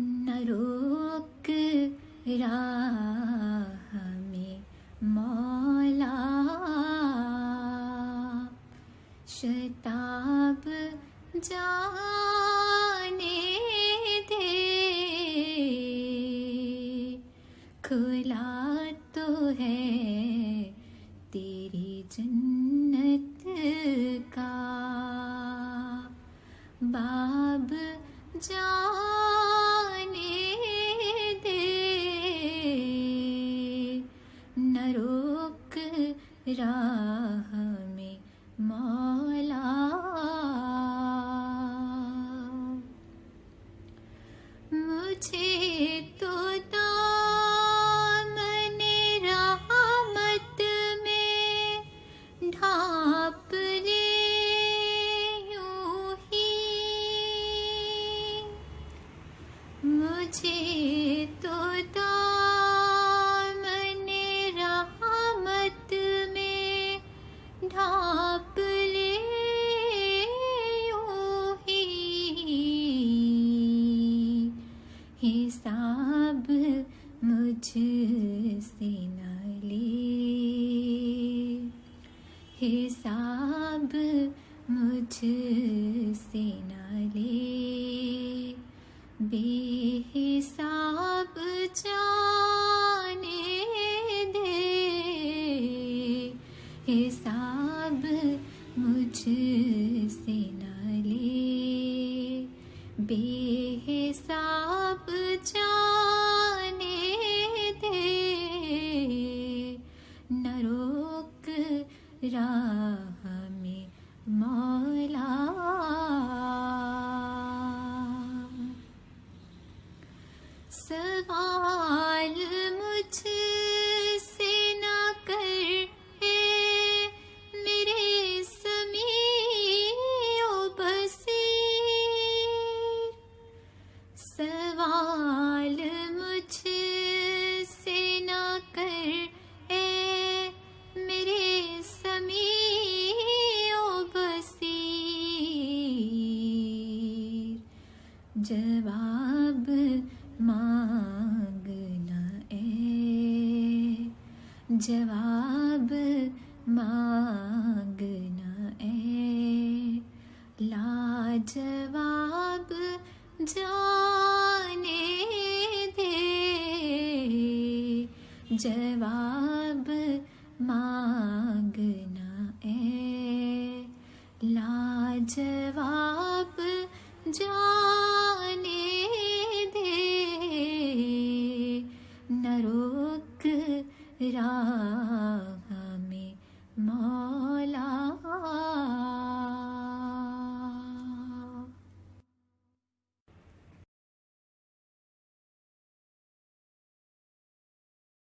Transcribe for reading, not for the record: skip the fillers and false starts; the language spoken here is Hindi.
न रोक राह में मौला, शताब जाने दे। खुला तो है तेरी जन्नत का बाब, जाने दे। न रोक राह में मौला। मुझे तो दामने रहमत में ढाँप ले यूं ही। मुझे तो दामने रहमत में ढाँप ले यूं ही। हिसाब मुझसे न ले, हिसाब मुझसे न ले। बेहिसाब जाने दे। हिसाब मुझसे न ले। बेहिसाब जाने दे। न रोक राह में मौला। सवाल मुझसे न कर मेरे समीओ बसीर। सवाल मुझसे न कर मेरे समीओ बसीर। जवाब मांगना जवाब मांगना लाजवाब जाने दे। जवाब मांगना लाजवाब जाने दे। न रोक राह